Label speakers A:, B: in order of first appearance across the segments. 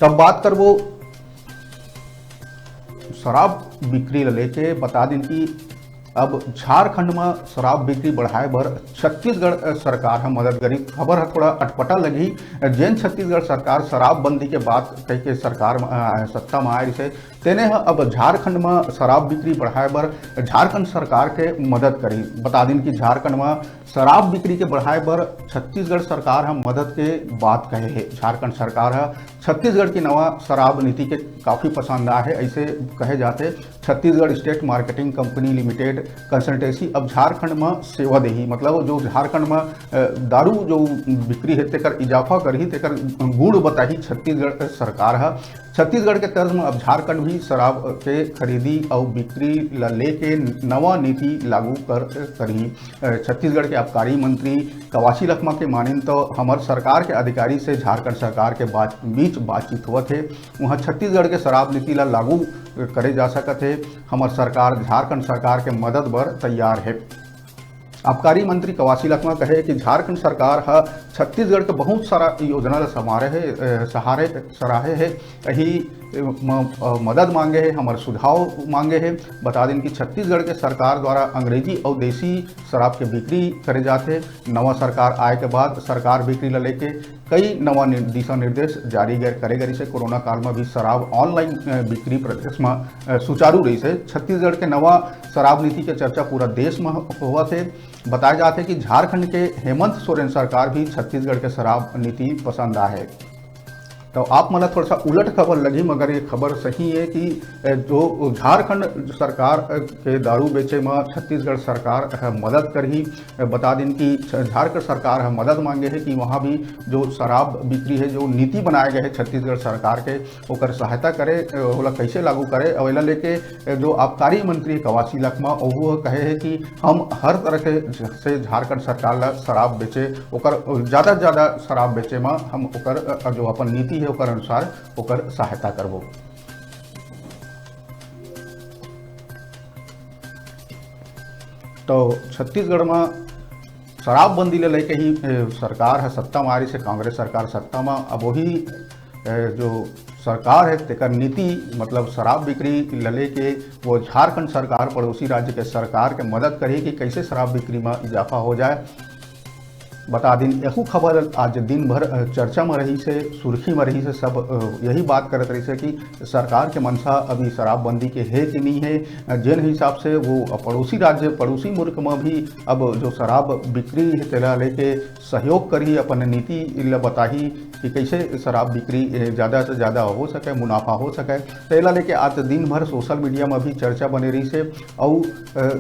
A: तब बात करबो शराब बिक्री ल लेके। बता दिन कि अब झारखंड में शराब बिक्री बढ़ाए बर छत्तीसगढ़ सरकार है मदद करी। खबर है थोड़ा अटपटा लगी। जैन छत्तीसगढ़ सरकार शराबबंदी के बाद कह के सरकार सत्ता में आए से तेने अब झारखंड में शराब बिक्री बढ़ाए बर झारखंड सरकार के मदद करी। बता दिन कि झारखंड में शराब बिक्री के बढ़ाए बर छत्तीसगढ़ सरकार है मदद के बात कहे है। झारखंड सरकार है छत्तीसगढ़ की नवा शराब नीति के काफ़ी पसंद आए है। ऐसे कहे जाते Chhattisgarh state marketing company limited consultancy अब झारखंड में सेवा देही, मतलब जो झारखंड में दारू जो बिक्री है तेकर इजाफा करही तेकर गुण बताही छत्तीसगढ़ सरकार है। छत्तीसगढ़ के तर्ज में अब झारखंड भी शराब के खरीदी और बिक्री ला लेके नवा नीति लागू करही। छत्तीसगढ़ के आबकारी मंत्री कवासी लखमा के मानिन तो हमार सरकार के अधिकारी से झारखंड सरकार के बीच बातचीत हुआ थे। वहाँ छत्तीसगढ़ के शराब नीति ला लागू करे जा सकत है। हमार सरकार झारखंड सरकार के मदद बर तैयार है। आबकारी मंत्री कवासी लखमा कहे कि झारखंड सरकार है छत्तीसगढ़ के बहुत सारा योजना सराहे है। यही मदद मांगे है, हमारे सुझाव मांगे है। बता दें कि छत्तीसगढ़ के सरकार द्वारा अंग्रेजी और देसी शराब के बिक्री करे जाते। नवा सरकार आए के बाद सरकार बिक्री ला लेके कई नवा दिशा निर्देश जारी करे गई से कोरोना काल में भी शराब ऑनलाइन बिक्री प्रदेश में सुचारू रही से। छत्तीसगढ़ के नवा शराब नीति के चर्चा पूरा देश में हुआ थे। बताया जाता है कि झारखंड के हेमंत सोरेन सरकार भी छत्तीसगढ़ के शराब नीति पसंद आए। तो आप मतलब थोड़ा सा उलट खबर लगी, मगर ये खबर सही है कि जो झारखंड सरकार के दारू बेचे में छत्तीसगढ़ सरकार मदद करही। बता दें कि झारखंड सरकार मदद मांगे है कि वहाँ भी जो शराब बिक्री है जो नीति बनाए गए है छत्तीसगढ़ सरकार के ओकर सहायता करे, ओला कैसे लागू करे। और लेके जो आबकारी मंत्री कवासी लखमा वो कहे है कि हम हर तरह से झारखंड सरकार ला शराब बेचे ओकर ज़्यादा से ज़्यादा शराब बेचे में हम ओकर जो अपन नीति है ओकर अनुसार ओकर सहायता करबो। तो छत्तीसगढ़ में शराबबंदी ले लेके ही सरकार है सत्ता में आ रही से, कांग्रेस सरकार सत्ता में। अब वही जो सरकार है तेकर नीति मतलब शराब बिक्री ले लेके वो झारखंड सरकार पड़ोसी राज्य के सरकार के मदद करे कि कैसे शराब बिक्री में इजाफा हो जाए। बता दिन यहू खबर आज दिन भर चर्चा में रही से, सुर्खी में रही से। सब यही बात करते रही से कि सरकार के मनसा अभी शराबबंदी के है कि नहीं है। जिन हिसाब से वो पड़ोसी राज्य पड़ोसी मुल्क में भी अब जो शराब बिक्री है तेला लेके सहयोग करी, अपन नीति बताही कि कैसे शराब बिक्री ज़्यादा से ज़्यादा हो सके, मुनाफा हो सके। तेला लेके आज दिन भर सोशल मीडिया में भी चर्चा बने रही से और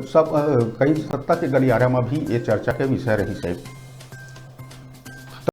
A: सब कई सत्ता के गलियारा में भी ये चर्चा के विषय रही से।